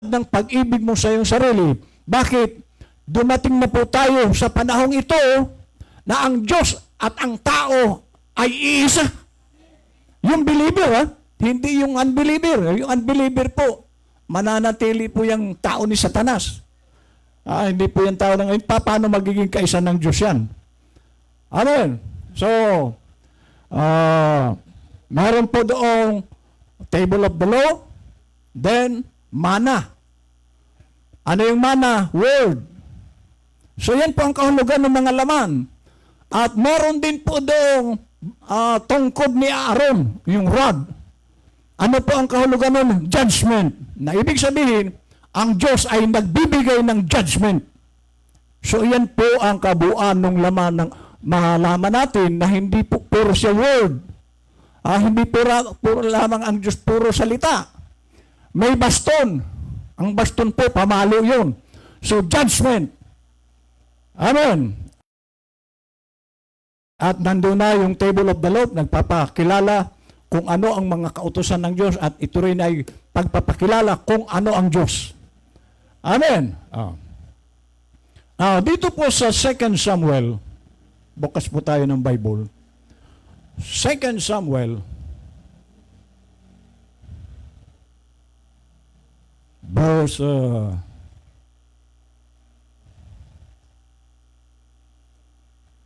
ng pag-ibig mo sa iyong sarili. Bakit? Dumating na po tayo sa panahong ito na ang Diyos at ang tao ay iisa. Yung believer, hindi yung unbeliever. Yung unbeliever po, mananatili po yung tao ni Satanas. Hindi po yung tao ng ngayon. Paano magiging kaisa ng Diyos yan? Amen. So, meron po doong table of the law, then mana. Ano yung mana? Word. So yan po ang kahulugan ng mga laman. At meron din po doong tungkod ni Aaron, yung rod. Ano po ang kahulugan ng judgment? Na ibig sabihin, ang Diyos ay nagbibigay ng judgment. So yan po ang kabuuan ng laman ng malaman natin na hindi po puro siya word. Hindi puro lamang ang Diyos puro salita. May baston. Ang baston po, pamalo yun. So judgment. Amen. At nandun na yung table of the law, nagpapakilala kung ano ang mga kautusan ng Diyos at ito rin ay pagpapakilala kung ano ang Diyos. Amen. Dito po sa 2 Samuel, bukas po tayo ng Bible. 2 Samuel, verse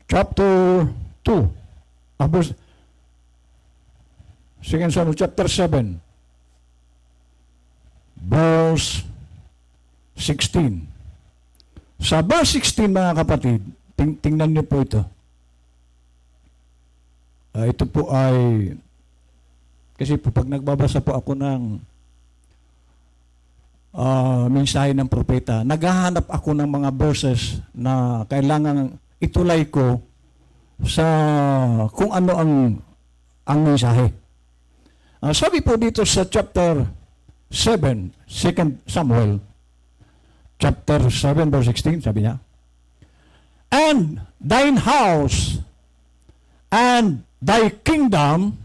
chapter 2, verse 2 Samuel chapter 7, verse 16. Sa verse 16, mga kapatid, tingnan niyo po ito. Ito po ay, kasi po pag nagbabasa po ako ng mensahe ng propeta, naghahanap ako ng mga verses na kailangan itulay ko sa kung ano ang mensahe. Sabi po dito sa chapter 7, 2 Samuel, chapter 7, verse 16, sabi niya, "And thine house and thy kingdom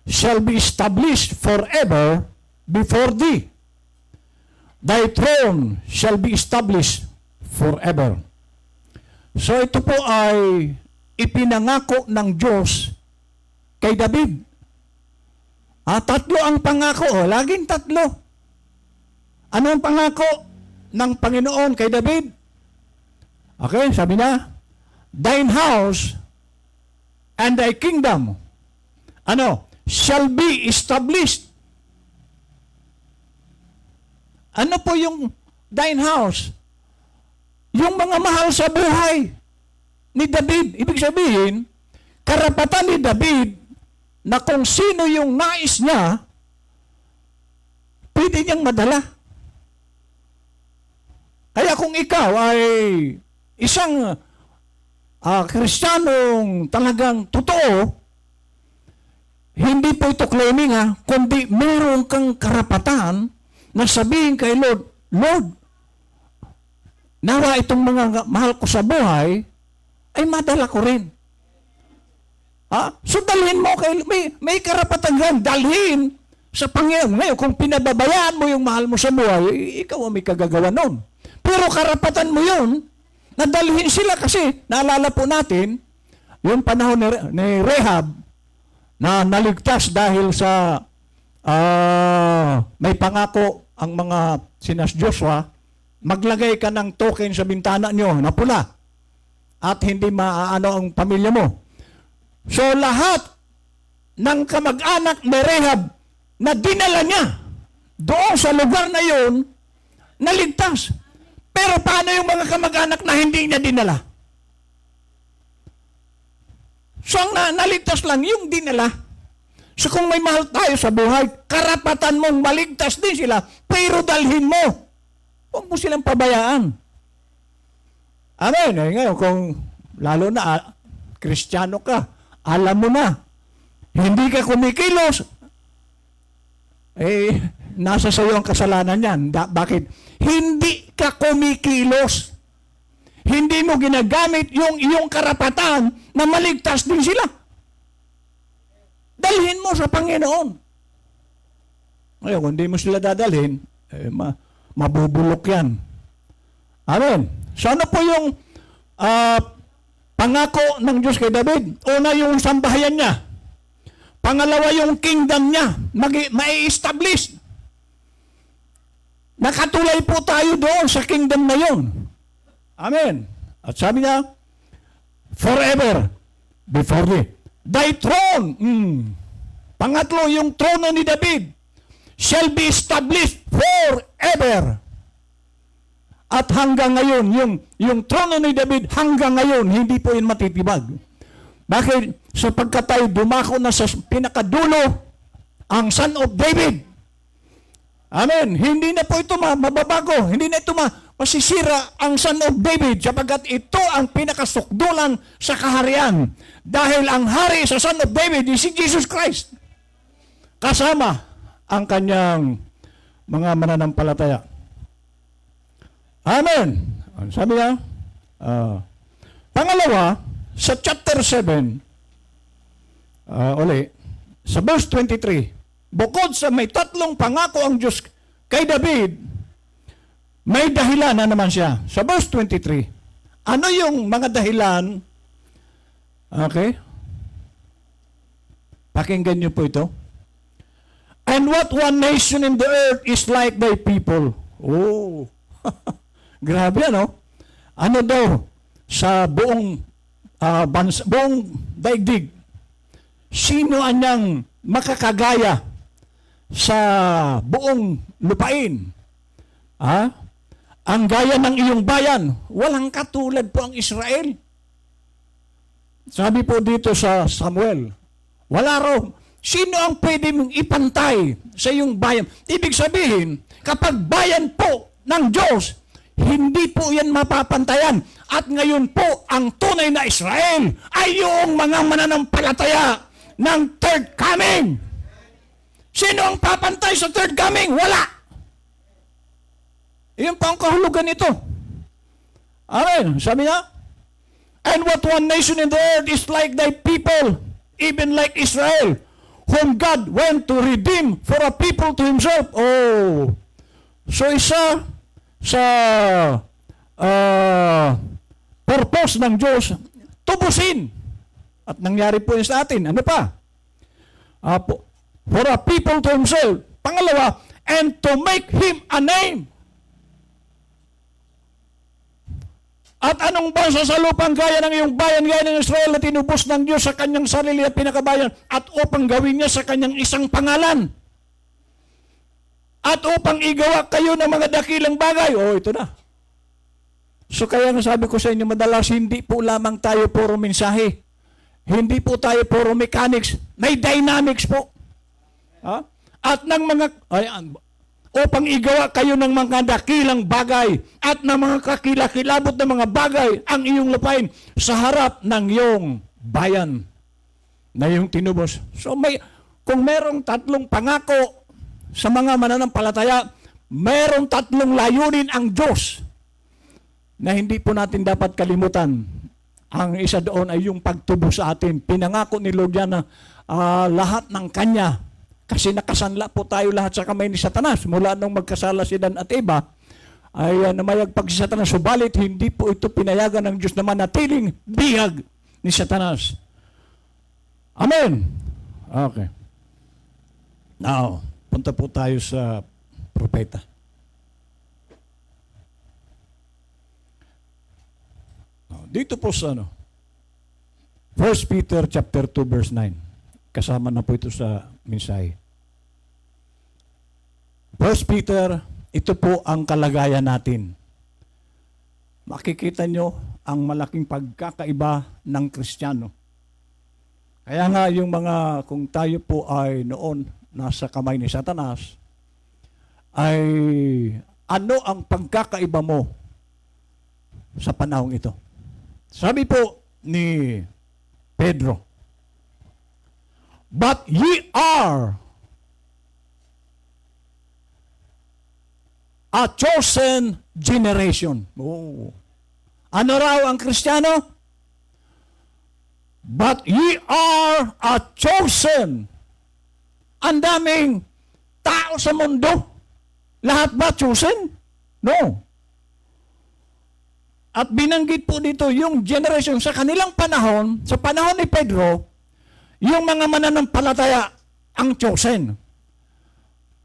shall be established forever before thee. Thy throne shall be established forever." So ito po ay ipinangako ng Diyos kay David. Tatlo ang pangako, laging tatlo. Ano ang pangako ng Panginoon kay David? Okay, sabi niya, "Thine house and thy kingdom, shall be established." Ano po yung thine house? Yung mga mahal sa buhay ni David. Ibig sabihin, karapatan ni David na kung sino yung nais niya, pwede niyang madala. Kaya kung ikaw ay isang Kristiyanong talagang totoo, hindi po ito claiming kundi meron kang karapatan na sabihin kay Lord, "Lord, nawa itong mga mahal ko sa buhay, ay madala ko rin." So dalhin mo, may karapatan yan, dalhin sa Panginoon. Ngayon, kung pinababayaan mo yung mahal mo sa buhay, ikaw ang may kagagawa nun. Pero karapatan mo yun, na dalhin sila kasi, naalala po natin, yung panahon ni Rehab, na naligtas dahil sa may pangako ang mga sinas Joshua, maglagay ka ng token sa bintana nyo na pula at hindi maaano ang pamilya mo. So lahat ng kamag-anak ni Rehab na dinala niya doon sa lugar na yon, naligtas. Pero paano yung mga kamag-anak na hindi niya dinala? So ang naligtas lang yung dinala. So kung may mahal tayo sa buhay, karapatan mong maligtas din sila, pero dalhin mo. Huwag mo silang pabayaan. Amen. Ngayon, kung lalo na Kristiyano ka, alam mo na, hindi ka kumikilos, nasa sayo ang kasalanan yan. Bakit? Hindi ka kumikilos. Hindi mo ginagamit yung iyong karapatan na maligtas din sila. Dalhin mo sa Panginoon. Ngayon, kung hindi mo sila dadalhin, mabubulok yan. Amen. So ano po yung pangako ng Diyos kay David? Una, yung sambahayan niya. Pangalawa, yung kingdom niya, mai-establish. Nakatulay po tayo doon sa kingdom na yun. Amen. At sabi niya, forever before thee. Thy throne. Pangatlo, yung trono ni David shall be established forever. At hanggang ngayon, yung trono ni David hanggang ngayon, hindi po yun matitibag. Bakit? Sapagkat tayo dumako na sa pinakadulo, ang Son of David. Amen. Hindi na po ito mababago. Hindi na ito masisira ang Son of David sapagkat ito ang pinakasukdulan sa kaharian. Dahil ang hari sa Son of David is si Jesus Christ. Kasama ang kanyang mga mananampalataya. Amen. Sabi niya, pangalawa, sa chapter 7, sa verse 23, bukod sa may tatlong pangako ang Diyos kay David, may dahilan na naman siya. Sa verse 23, ano yung mga dahilan? Okay? Pakinggan niyo po ito. And what one nation in the earth is like thy people? Oh, grabe ano? Ano daw sa buong daigdig? Sino anyang makakagaya sa buong lupain? Ang gaya ng iyong bayan, walang katulad po ang Israel. Sabi po dito sa Samuel, wala raw. Sino ang pwede mong ipantay sa iyong bayan? Ibig sabihin, kapag bayan po ng Diyos, hindi po yan mapapantayan. At ngayon po, ang tunay na Israel ay yung mga mananampalataya ng third coming. Sino ang papantay sa third coming? Wala. Iyon pa ang kahulugan nito. Amen. Sabi niya, and what one nation in the earth is like thy people, even like Israel, whom God went to redeem for a people to himself. Oh. So isa sa purpose ng Diyos, tubusin. At nangyari po yun sa atin. Ano pa? For a people to himself. Pangalawa, and to make him a name. At anong bansa sa lupang gaya ng iyong bayan, gaya ng Israel na tinubos ng Diyos sa kanyang sarili at pinakabayan at upang gawin niya sa kanyang isang pangalan. At upang igawa kayo ng mga dakilang bagay. Oh, ito na. So kaya nga sabi ko sa inyo, madalas hindi po lamang tayo puro mensahe. Hindi po tayo puro mechanics. May dynamics po. At ng mga, upang igawa kayo ng mga dakilang bagay at ng mga kakilakilabot na mga bagay ang iyong lupain sa harap ng iyong bayan na iyong tinubos. So kung merong tatlong pangako sa mga mananampalataya, merong tatlong layunin ang Diyos na hindi po natin dapat kalimutan. Ang isa doon ay yung pagtubo sa atin. Pinangako ni Lord yan na lahat ng Kanya. Kasi nakasanla po tayo lahat sa kamay ni Satanas. Mula nung magkasala si Dan at Eva, ay namayagpag si Satanas. Subalit, hindi po ito pinayagan ng Diyos na manatiling bihag ni Satanas. Amen. Okay. Now, punta po tayo sa propeta. Dito po sa 1 Peter chapter 2 verse 9. Kasama na po ito sa mensahe. 1 Peter, ito po ang kalagayan natin. Makikita nyo ang malaking pagkakaiba ng Kristiyano. Kaya nga yung kung tayo po ay noon nasa kamay ni Satanas, ay ano ang pagkakaiba mo sa panahong ito? Sabi po ni Pedro, but ye are a chosen generation. Oh. Ano raw ang Kristiyano? But ye are a chosen. Ang daming tao sa mundo. Lahat ba chosen? No. At binanggit po dito yung generation sa kanilang panahon, sa panahon ni Pedro, yung mga mananampalataya ang chosen.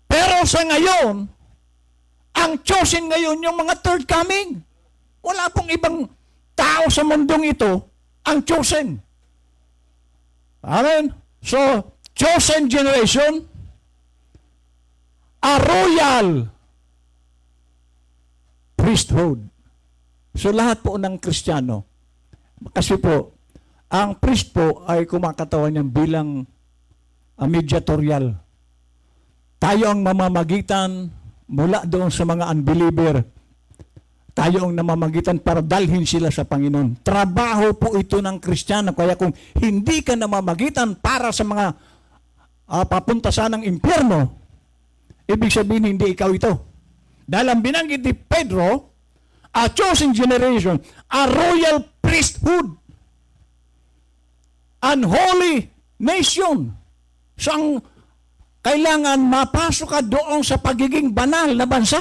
Pero sa ngayon, ang chosen ngayon yung mga third coming. Wala pong ibang tao sa mundong ito ang chosen. Amen? So, chosen generation, a royal priesthood. So lahat po ng Kristiyano, kasi po, ang priest po ay kumakatawan niya bilang mediatorial. Tayo ang mamamagitan mula doon sa mga unbeliever. Tayo ang namamagitan para dalhin sila sa Panginoon. Trabaho po ito ng Kristiyano. Kaya kung hindi ka namamagitan para sa mga papunta sa ng impyerno, ibig sabihin hindi ikaw ito. Dahil ang binanggit ni Pedro, a chosen generation, a royal priesthood, an holy nation. So ang kailangan mapasok ka doon sa pagiging banal na bansa.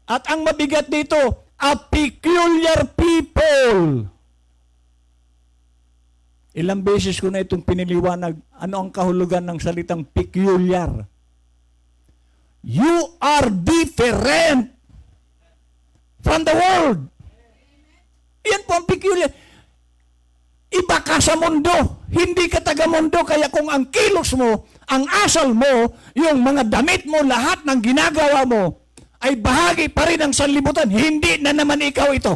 At ang mabigat dito, a peculiar people. Ilang beses ko na itong piniliwanag, ano ang kahulugan ng salitang peculiar? You are different from the world. Yan po ang peculiar. Iba ka sa mundo. Hindi ka taga-mundo. Kaya kung ang kilos mo, ang asal mo, yung mga damit mo, lahat ng ginagawa mo, ay bahagi pa rin ng sanlibutan. Hindi na naman ikaw ito.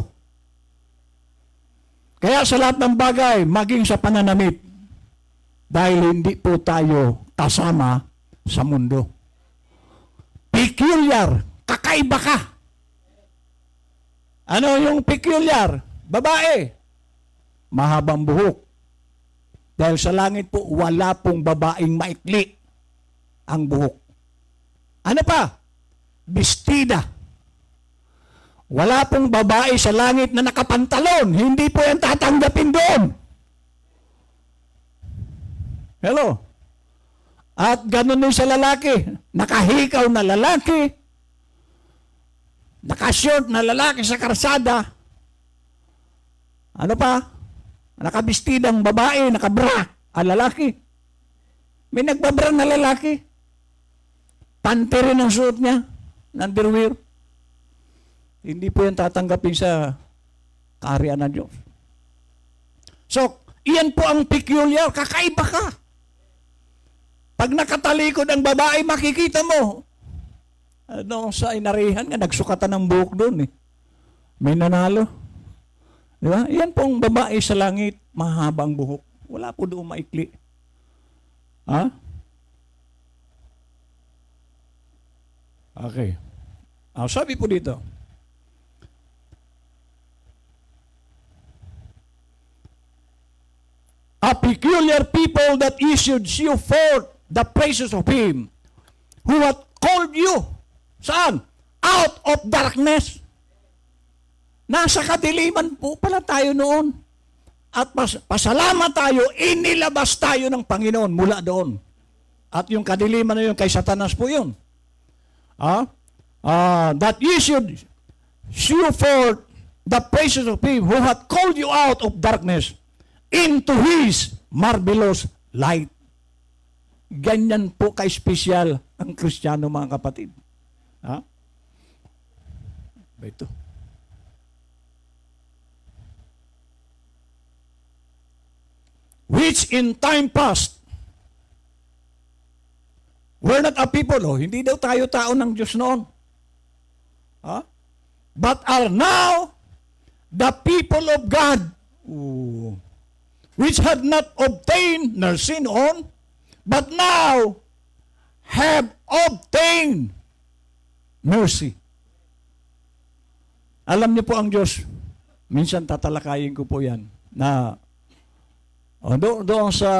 Kaya sa lahat ng bagay, maging sa pananamit, dahil hindi po tayo kasama sa mundo. Peculiar. Kakaiba ka. Ano yung peculiar? Babae. Mahabang buhok. Dahil sa langit po, wala pong babaeng maikli ang buhok. Ano pa? Bestida. Wala pong babae sa langit na nakapantalon. Hindi po yan tatanggapin doon. Hello? At ganun din sa lalaki. Nakahikaw na lalaki. Nakashort na lalaki sa karsada. Ano pa? Nakabistidang babae, nakabra ang lalaki. May nagbabra na lalaki. Pante rin ang suot niya, ng underwear. Hindi po yan tatanggapin sa kaharian ng Diyos. So, iyan po ang peculiar, kakaiba ka. Pag nakatalikod ang babae, makikita mo, ano, sa inarihan nga, nagsukatan ng buhok doon eh. May nanalo. Di ba? Yan pong babae sa langit, mahabang buhok. Wala po doon maikli. Ha? Okay. Sabi po dito, a peculiar people that issued you forth the praises of Him who hath called you. Saan? Out of darkness. Nasa kadiliman po pala tayo noon. At pasalamat tayo, inilabas tayo ng Panginoon mula doon. At yung kadiliman na yun, kay Satanas po yun. That issued you forth the praises of Him who hath called you out of darkness into His marvelous light. Ganyan po ka-espesyal ang Kristiyano, mga kapatid. Ito. Which in time past were not a people. Hindi daw tayo tao ng Diyos noon. But are now the people of God. Which had not obtained nor seen on, but now have obtained mercy. Alam niyo po ang Diyos, minsan tatalakayin ko po yan, na doon sa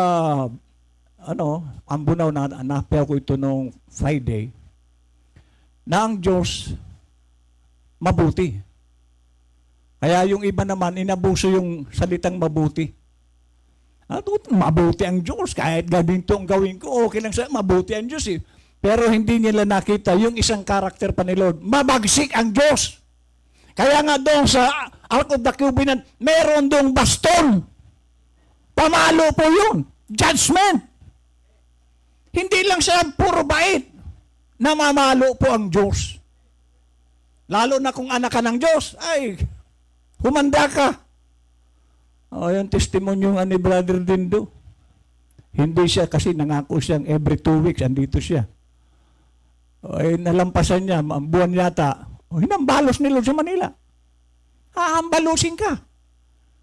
Ambunaw na napiaw ko ito noong Friday, na ang Diyos mabuti. Kaya yung iba naman, inabuso yung salitang mabuti. Mabuti ang Diyos. Kahit ganito ang gawin ko, okay lang sa mabuti ang Diyos eh. Pero hindi nila nakita yung isang karakter pa ni Lord. Mabagsik ang Diyos. Kaya nga doon sa out of the covenant, meron doong baston. Pamalo po yun. Judgment. Hindi lang siya puro bait. Namamalo po ang Diyos. Lalo na kung anak ka ng Diyos, ay, humanda ka. O, yung testimonyo nga ni Brother Dindo. Hindi siya kasi nangako siyang every 2 weeks, andito siya. O, nalampasan niya, ang buwan yata, hinambalos ni Lord sa Manila. Hahambalusin ka.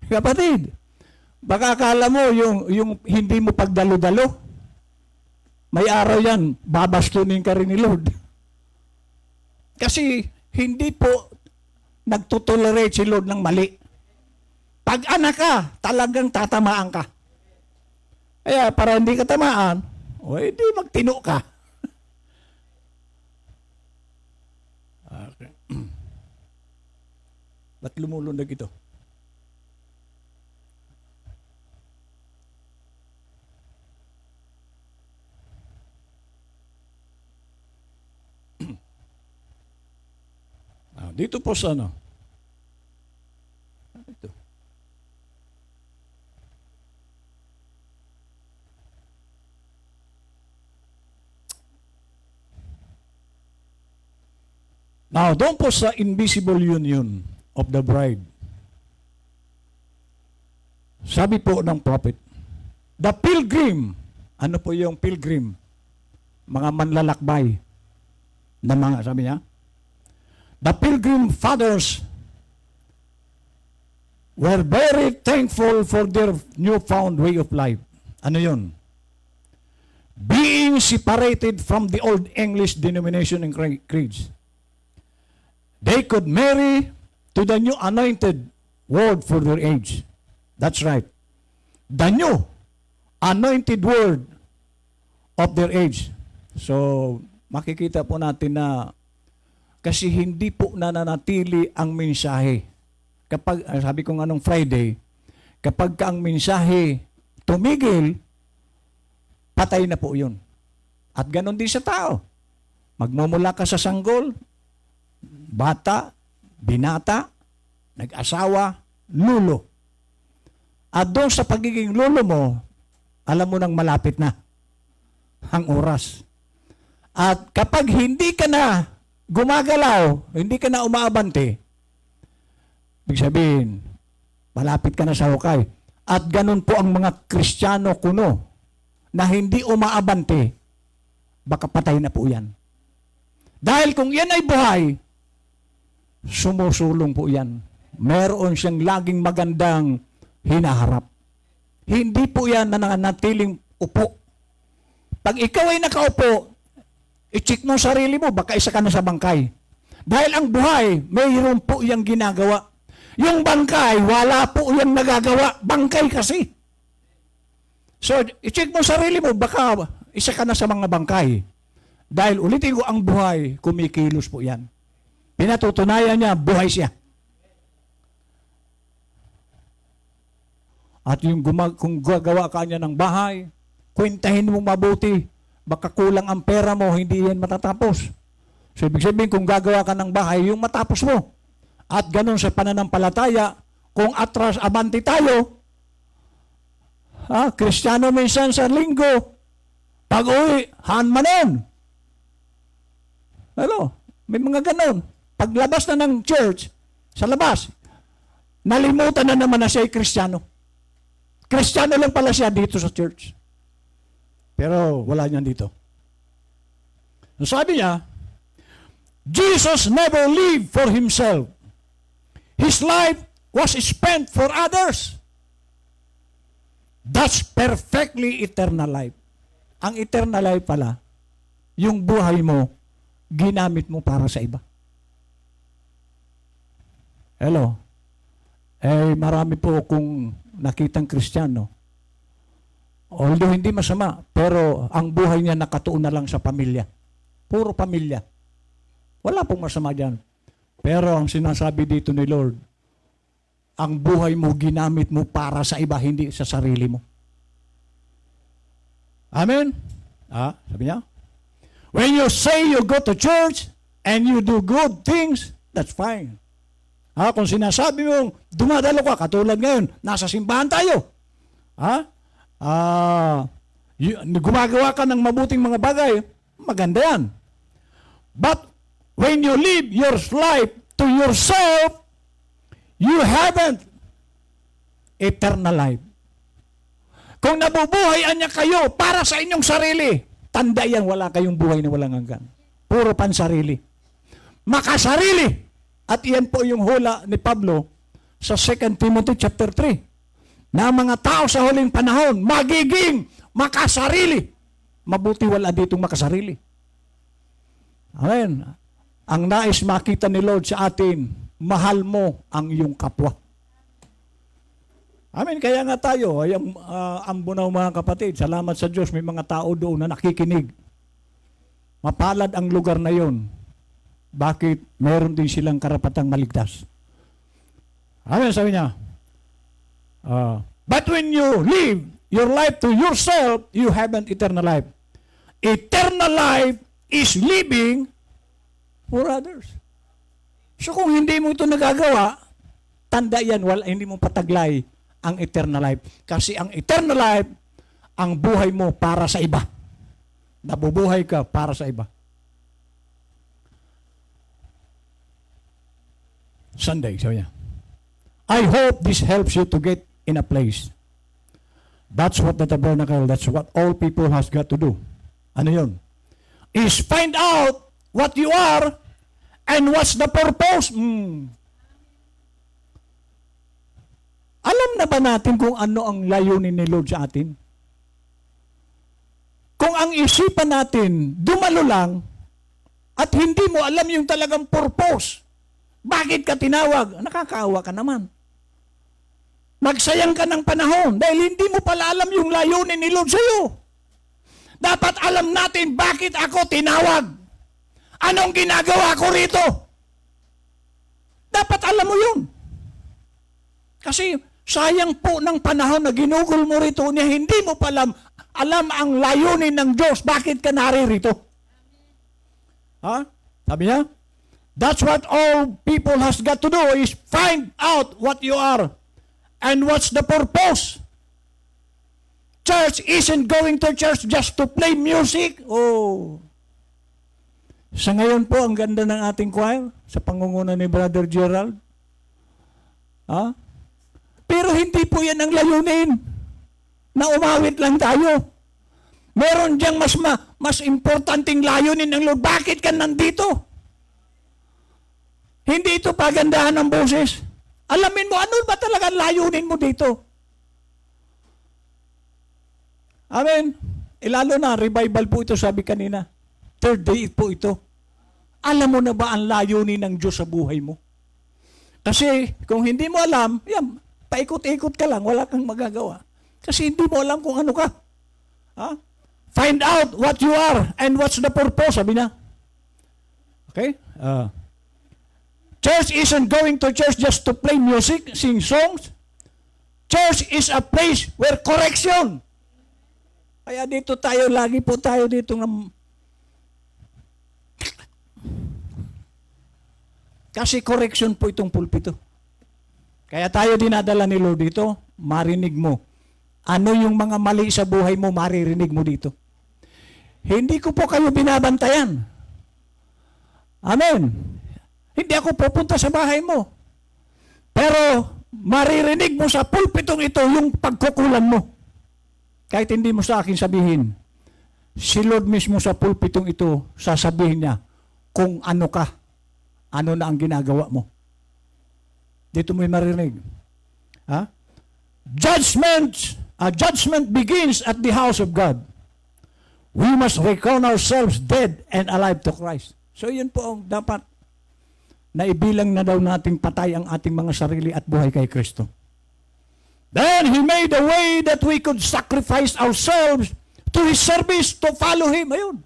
Kapatid, baka akala mo yung hindi mo pagdalo-dalo, may araw yan, babastunin ka rin ni Lord. Kasi hindi po nagtutolerate si Lord ng mali. Pag anak ka, talagang tatamaan ka. Kaya para hindi ka tamaan, o hindi magtino ka. Okay. Ba't lumulundag ito? Dito po sa ano? Ito. Now, doon po sa invisible union of the bride. Sabi po ng prophet, the pilgrim, ano po yung pilgrim? Mga manlalakbay na mga, sabi niya, the pilgrim fathers were very thankful for their newfound way of life. Ano yun? Being separated from the old English denomination and creeds. They could marry to the new anointed word for their age. That's right. The new anointed word of their age. So, makikita po natin na kasi hindi po nananatili ang mensahe. Kapag, sabi ko nga nung Friday, kapag ang mensahe tumigil, patay na po yun. At ganon din sa tao. Magmumula ka sa sanggol, bata, binata, nag-asawa, lulo. At doon sa pagiging lulo mo, alam mo nang malapit na ang oras. At kapag hindi ka na gumagalaw, hindi ka na umaabante, ibig sabihin, malapit ka na sa hukay. At ganun po ang mga Kristiyano kuno na hindi umaabante, baka patay na po yan. Dahil kung yan ay buhay, sumusulong po yan. Meron siyang laging magandang hinaharap. Hindi po yan na nanatiling upo. Pag ikaw ay nakaupo, i-check mo sarili mo, baka isa ka na sa bangkay. Dahil ang buhay, mayroon po iyang ginagawa. Yung bangkay, wala po iyang nagagawa. Bangkay kasi. So, i-check mo sarili mo, baka isa ka na sa mga bangkay. Dahil ulitin ko, ang buhay, kumikilos po yan. Pinatutunayan niya, buhay siya. At yung kung gagawa ka niya ng bahay, kwentahin mo mabuti. Baka kulang ang pera mo, hindi yan matatapos. So, ibig sabihin, kung gagawa ka ng bahay, yung matapos mo. At ganun sa pananampalataya, kung atras abanti tayo, Kristiyano minsan sa linggo, pag-uwi, hanmanon. Hello, may mga ganun. Paglabas na ng church, sa labas, nalimutan na naman na siya ay Kristiyano. Kristiyano lang pala siya dito sa church. Pero wala niyan dito. Sabi niya, Jesus never lived for himself. His life was spent for others. That's perfectly eternal life. Ang eternal life pala, yung buhay mo, ginamit mo para sa iba. Hello? Marami po akong nakitang Kristiyano. Although hindi masama, pero ang buhay niya nakatuon na lang sa pamilya. Puro pamilya. Wala pong masama dyan. Pero ang sinasabi dito ni Lord, ang buhay mo ginamit mo para sa iba, hindi sa sarili mo. Amen? Sabi niya, When you say you go to church and you do good things, that's fine. Kung sinasabi mong dumadalo ka, katulad ngayon, nasa simbahan tayo. Gumagawa ka ng mabuting mga bagay, maganda yan. But when you live your life to yourself, you haven't eternal life. Kung nabubuhay niya kayo para sa inyong sarili, tanda yan, wala kayong buhay na walang hanggan. Puro pansarili. Makasarili. At iyan po yung hula ni Pablo sa 2 Timothy chapter 3. Na mga tao sa huling panahon, magiging makasarili. Mabuti wala ditong makasarili. Amen. Ang nais makita ni Lord sa atin, mahal mo ang iyong kapwa. Amen. Kaya nga tayo, ay ambunaw mga kapatid, salamat sa Diyos, may mga tao doon na nakikinig. Mapalad ang lugar na yon. Bakit? Meron din silang karapatang maligtas. Amen, sabi niya. But when you live your life to yourself, you haven't eternal life. Eternal life is living for others. So kung hindi mo ito nagagawa, tanda yan, hindi mo pataglay ang eternal life. Kasi ang eternal life, ang buhay mo para sa iba. Nabubuhay ka para sa iba. Sunday, so yeah. I hope this helps you to get in a place. That's what the tabernacle, that's what all people has got to do. Ano yun? Is find out what you are and what's the purpose. Alam na ba natin kung ano ang layunin ni Lord sa atin? Kung ang isipan natin dumalo lang at hindi mo alam yung talagang purpose, bakit ka tinawag? Nakakaawa ka naman. Magsayang ka ng panahon dahil hindi mo pala alam yung layunin ni Lord sa iyo. Dapat alam natin bakit ako tinawag. Anong ginagawa ko rito? Dapat alam mo yun. Kasi sayang po ng panahon na ginugol mo rito niya, hindi mo pala alam ang layunin ng Diyos. Bakit ka naririto? Sabi niya, that's what all people has got to do is find out what you are and what's the purpose. Church isn't going to church just to play music. Sa ngayon po, ang ganda ng ating choir sa pangunguna ni Brother Gerald. Pero hindi po yan ang layunin na umawit lang tayo. Meron diyang mas importanteng layunin ng Lord. Bakit ka nandito? Hindi ito pagandahan ng boses. Alamin mo, ano ba talaga layunin mo dito? Amen. Lalo na, revival po ito, sabi kanina. Third day po ito. Alam mo na ba ang layunin ng Diyos sa buhay mo? Kasi kung hindi mo alam, yan, paikot-ikot ka lang, wala kang magagawa. Kasi hindi mo alam kung ano ka. Find out what you are and what's the purpose, sabi na. Okay? Church isn't going to church just to play music, sing songs. Church is a place where correction. Kaya dito tayo, lagi po tayo dito kasi correction po itong pulpito. Kaya tayo dinadala ni Lord dito, marinig mo. Ano yung mga mali sa buhay mo, maririnig mo dito. Hindi ko po kayo binabantayan. Amen. Hindi ako pupunta sa bahay mo. Pero maririnig mo sa pulpitong ito yung pagkukulan mo. Kahit hindi mo sa akin sabihin, si Lord mismo sa pulpitong ito, sasabihin niya kung ano ka, ano na ang ginagawa mo. Dito mo yung marinig. Judgment begins at the house of God. We must reckon ourselves dead and alive to Christ. So yun po ang dapat na ibilang na daw nating patay ang ating mga sarili at buhay kay Kristo. Then He made a way that we could sacrifice ourselves to His service, to follow Him. Ayun.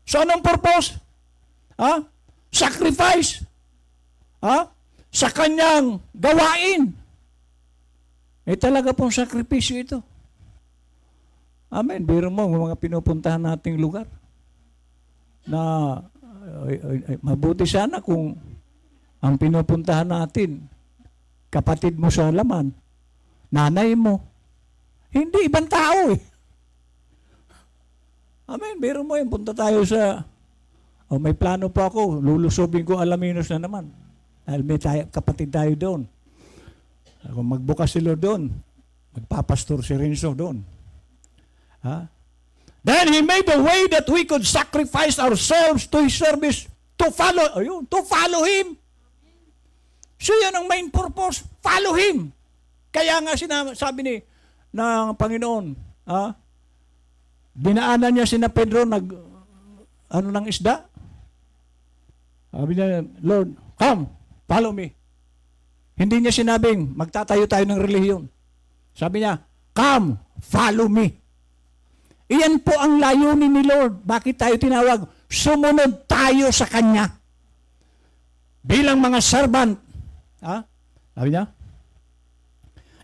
So anong purpose? Sacrifice. Sa kanyang gawain. Talaga pong sakripisyo ito. Amen. Biro mo, mga pinupuntahan nating lugar. na mabuti sana kung ang pinupuntahan natin, kapatid mo sa laman, nanay mo, hindi ibang tao eh. Amen, biro mo yun, punta tayo sa, may plano pa ako, lulusobin ko Alaminos na naman. Dahil may kapatid tayo doon. Kung magbukas sila doon, magpapastor si Renzo doon. Ha? Then He made a way that we could sacrifice ourselves to His service, to follow Him. So yan ang main purpose, follow Him. Kaya nga sabi ng Panginoon, dinaanan niya sina Pedro ng isda. Sabi niya, Lord, come, follow me. Hindi niya sinabing, magtatayo tayo ng relihiyon. Sabi niya, come, follow me. Iyan po ang layunin ni Lord. Bakit tayo tinawag? Sumunod tayo sa Kanya. Bilang mga servant. Sabi niya,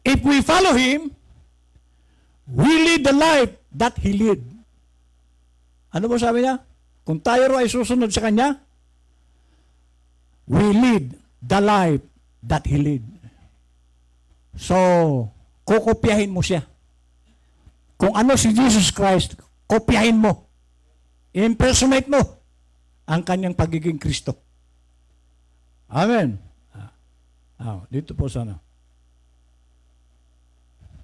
if we follow Him, we lead the life that He led. Ano mo sabi niya? Kung tayo ay susunod sa Kanya, we lead the life that He led. So, kukopyahin mo siya. Kung ano si Jesus Christ, kopyahin mo. Impersonate mo ang Kanyang pagiging Kristo. Amen. Dito po sana.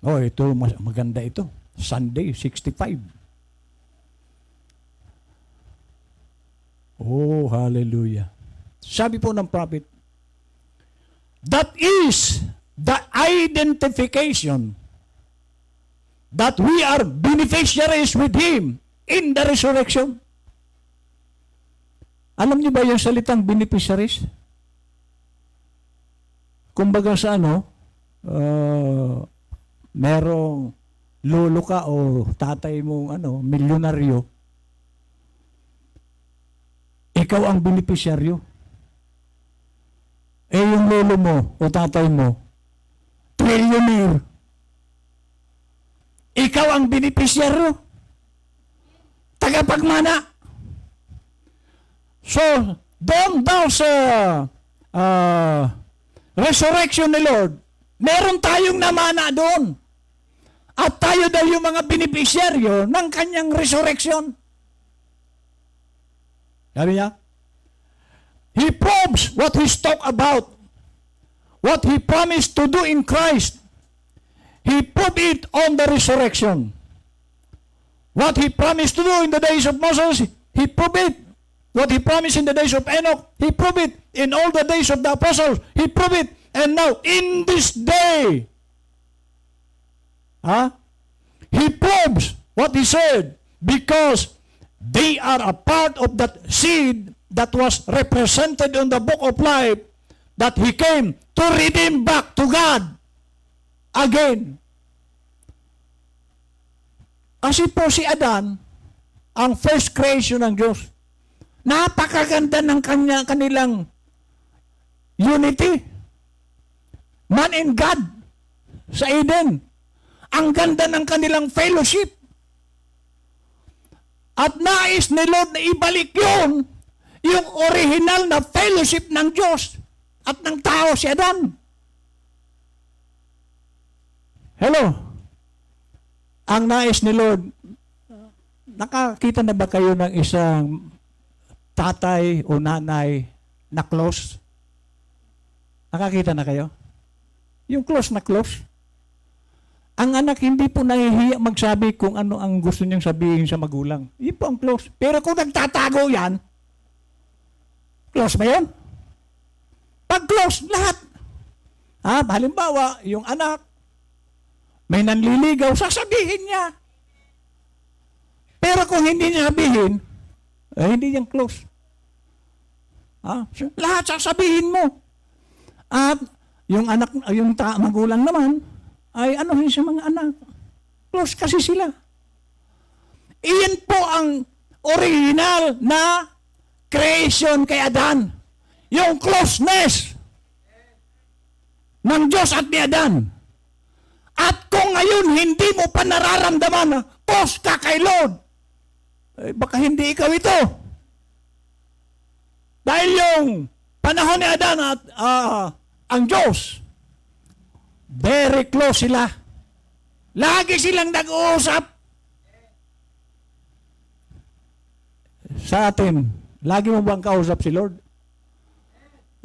Ito, maganda ito. Sunday, 65. Hallelujah. Sabi po ng prophet, that is the identification that we are beneficiaries with Him in the resurrection. Alam niyo ba yung salitang beneficiaries? Kumbaga sa merong lolo ka o tatay mong milyonaryo, ikaw ang beneficiaryo. Yung lolo mo o tatay mo, trillionaire. Ikaw ang beneficiaryo. Tagapagmana. So, doon daw sa resurrection ni Lord, meron tayong namana doon. At tayo daw yung mga beneficiaryo ng Kanyang resurrection. Sabi niya, He proves what He talked about, what He promised to do in Christ. He proved it on the resurrection. What He promised to do in the days of Moses, He proved it. What He promised in the days of Enoch, He proved it. In all the days of the apostles, He proved it. And now, in this day, He proves what He said because they are a part of that seed that was represented in the book of life that He came to redeem back to God again. Kasi po si Adan, ang first creation ng Diyos, napakaganda ng kanilang unity. Man and God sa Eden. Ang ganda ng kanilang fellowship. At nais ni Lord na ibalik yun, yung original na fellowship ng Diyos at ng tao si Adan. Hello? Ang nais ni Lord, nakakita na ba kayo ng isang tatay o nanay na close? Nakakita na kayo? Yung close na close. Ang anak hindi po nahihiya magsabi kung ano ang gusto niyang sabihin sa magulang. Yun po ang close. Pero kung nagtatago yan, close ba yan? Pag close, lahat. Halimbawa, yung anak, may nanliligaw, sasabihin niya. Pero kung hindi niya sabihin, hindi niyang close. Lahat sasabihin mo. At yung anak, yung magulang naman, ay ano sa mga anak. Close kasi sila. Iyan po ang original na creation kay Adan. Yung closeness ng Diyos at ni Adan. At kung ngayon hindi mo pa nararamdaman na close ka kay Lord, baka hindi ikaw ito. Dahil yung panahon ni Adan at ang Diyos, very close sila. Lagi silang nag-uusap. Sa atin, lagi mo bang kausap si Lord?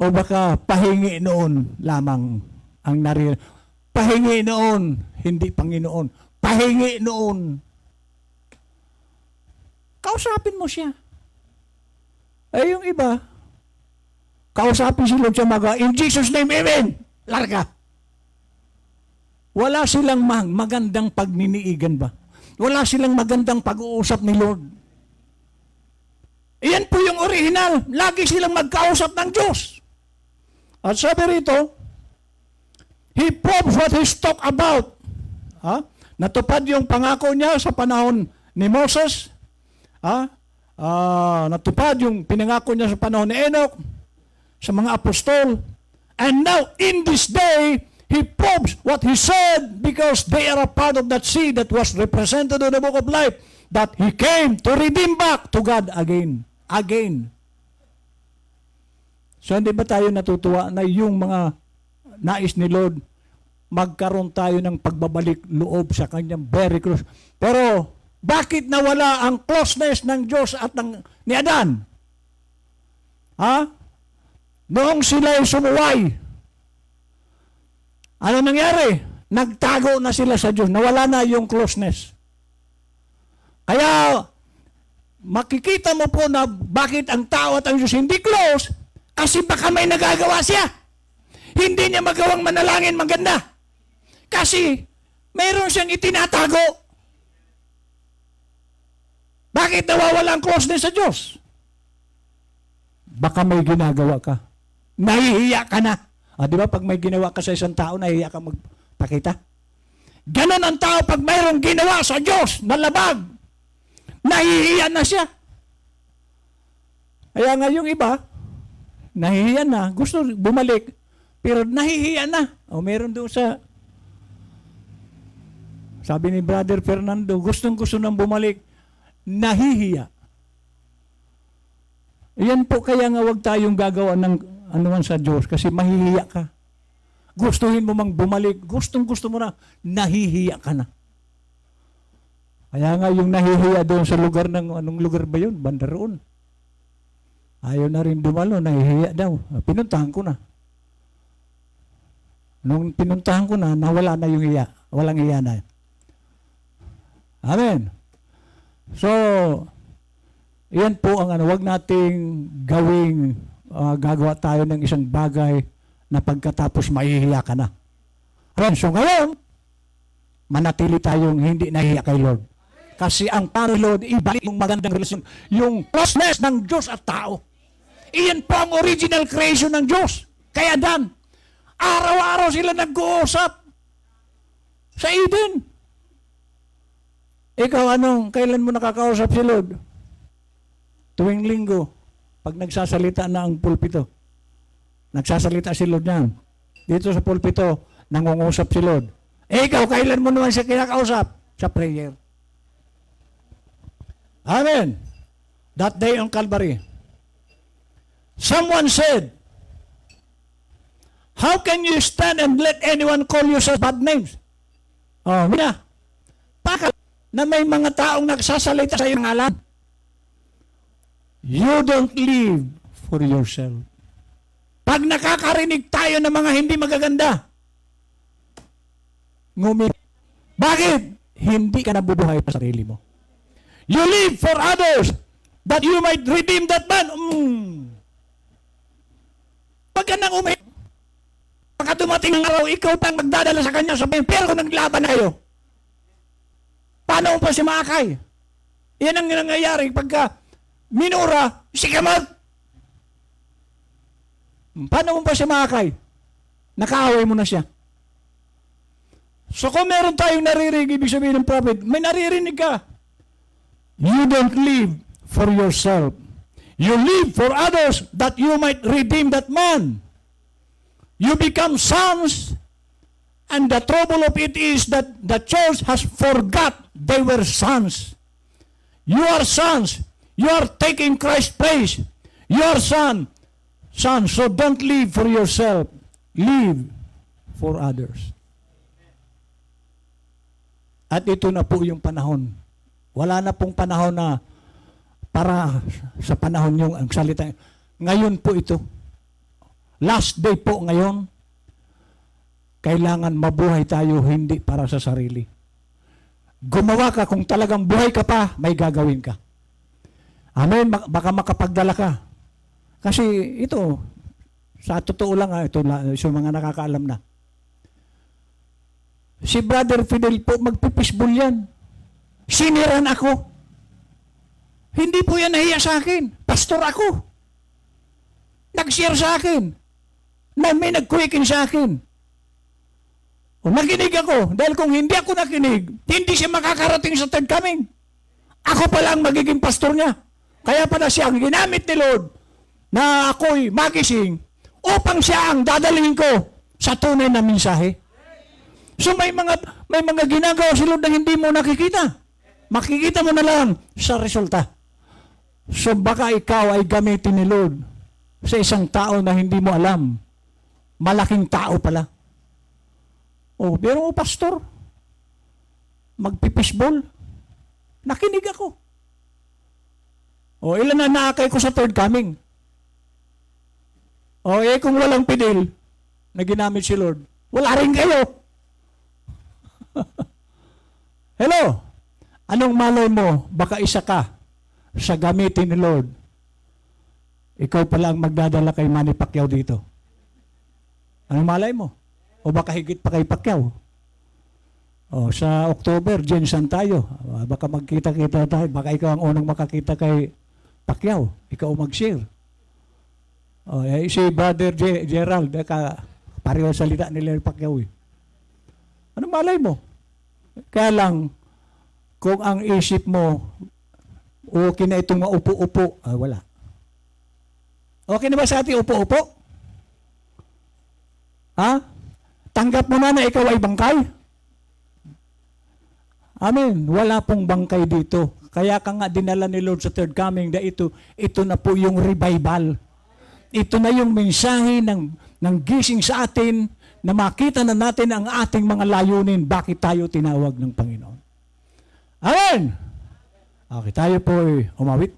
O baka pahingi noon lamang ang naririnig? Pahingi noon, hindi Panginoon. Pahingi noon. Kausapin mo siya. Eh yung iba, kausapin si Lord siya in Jesus' name, amen. Larga. Wala silang magandang pagniniigan ba? Wala silang magandang pag-uusap ni Lord. Iyan po yung original. Lagi silang magkausap ng Diyos. At sabi rito, He proves what He's talk about. Natupad yung pangako niya sa panahon ni Moses. Natupad yung pinangako niya sa panahon ni Enoch, sa mga apostol. And now, in this day, He proves what He said because they are a part of that seed that was represented in the book of life, that He came to redeem back to God again. Again. So, hindi ba tayo natutuwa na yung mga nais ni Lord, magkaroon tayo ng pagbabalik loob sa kanyang very close. Pero, bakit nawala ang closeness ng Diyos at ni Adan? Noong sila'y sumuway, ano nangyari? Nagtago na sila sa Diyos. Nawala na yung closeness. Kaya, makikita mo po na bakit ang tao at ang Diyos hindi close, kasi baka may nagagawa siya. Hindi niya magawang manalangin maganda. Kasi, mayroon siyang itinatago. Bakit nawawala ang closeness sa Diyos? Baka may ginagawa ka. Nahihiya ka na. Di ba pag may ginawa ka sa isang tao, nahihiya ka magpakita? Ganon ang tao pag mayroong ginawa sa Diyos na labag. Nahihiya na siya. Kaya nga yung iba, nahihiya na. Gusto bumalik, pero nahihiya na. Meron doon sabi ni Brother Fernando, gustong-gusto nang bumalik, nahihiya. Yan po kaya nga wag tayong gagawa ng anuman sa Diyos kasi mahihiya ka. Gustuhin mo mang bumalik, gustong-gusto mo na, nahihiya ka na. Kaya nga yung nahihiya doon sa lugar ng, anong lugar ba yun? Banda roon. Ayaw na rin dumalo, nahihiya daw. Pinuntahan ko na. Nung pinuntahan ko na, nawala na yung hiya. Walang hiya na. Amen. So, yan po ang wag nating gagawa tayo ng isang bagay na pagkatapos mahihiya ka na. So ngayon, manatili tayong hindi nahihiya kay Lord. Kasi ang para Lord, ibalik yung magandang relasyon, yung closeness ng Diyos at tao. Iyan po ang original creation ng Diyos. Kaya Dan, araw-araw sila nag-uusap sa Eden. Ikaw, kailan mo nakakausap si Lord? Tuwing linggo, pag nagsasalita na ang pulpito. Nagsasalita si Lord niyan. Dito sa pulpito, nangungusap si Lord. Ikaw, kailan mo naman siya kinakausap? Sa prayer. Amen. That day on Calvary. Someone said, how can you stand and let anyone call you such bad names? Mina. Bakit? Na may mga taong nagsasalita sa iyong ngalan. You don't live for yourself. Pag nakakarinig tayo ng mga hindi magaganda, bakit? Hindi ka nabubuhay pa sa sarili mo. You live for others that you might redeem that man. Pag ka nang pagka dumating ang araw, ikaw pang magdadala sa kanya, sabihin, pero kung naglaban na kayo, paano mo pa si Maakay? Yan ang nangyayari pagka minura, sikamag. Paano mo pa si Maakay? Nakaaway mo na siya. So kung meron tayong naririnig, ibig sabihin ng prophet, may naririnig ka. You don't live for yourself. You live for others that you might redeem that man. You become sons. And the trouble of it is that the church has forgot they were sons. You are sons. You are taking Christ's place. Your son. Son, so don't live for yourself. Live for others. At ito na po yung panahon. Wala na pong panahon na para sa panahon yung ang salita. Ngayon po ito. Last day po ngayon. Kailangan mabuhay tayo hindi para sa sarili. Gumawa ka kung talagang buhay ka pa, may gagawin ka. Amen, baka makapagdala ka. Kasi ito, sa totoo lang, ito yung mga nakakaalam na. Si Brother Fidel po, magpipisbol yan. Siniran ako. Hindi po yan nahiya sa akin. Pastor ako. Nag-share sa akin. Na may nag-quicken sa akin. O nakinig ako. Dahil kung hindi ako nakinig, hindi siya makakarating sa third coming. Ako pala ang magiging pastor niya. Kaya pala siya ang ginamit ni Lord na ako'y magising upang siya ang dadalhin ko sa tunay na mensahe. So may mga ginagawa si Lord na hindi mo nakikita. Makikita mo na lang sa resulta. So baka ikaw ay gamitin ni Lord sa isang tao na hindi mo alam. Malaking tao pala. Oh, pero pastor, magpipisbol. Nakinig ako. O, ilan na naakay ko sa third coming? O, kung walang Fidel na ginamit si Lord, wala rin kayo. Hello? Anong malay mo? Baka isa ka sa gamitin ni Lord. Ikaw pala ang magdadala kay Manny Pacquiao dito. Anong malay mo? O baka higit pa kay Pacquiao? O, sa October, Jensen tayo. Baka magkita-kita tayo. Baka ikaw ang unang makakita kay Pacquiao. Ikaw mag-share. O, si Brother Gerald, pareho salita nila yung Pacquiao. Anong malay mo? Kaya lang, kung ang isip mo, okay na itong maupo-upo, wala. Okay na ba sa ating upo-upo? Ha? Tanggap mo na ikaw ay bangkay? Amen. Wala pong bangkay dito. Kaya ka nga dinala ni Lord sa third coming na ito na po yung revival. Ito na yung mensahe ng gising sa atin na makita na natin ang ating mga layunin. Bakit tayo tinawag ng Panginoon? Amen! Okay, tayo po umawit.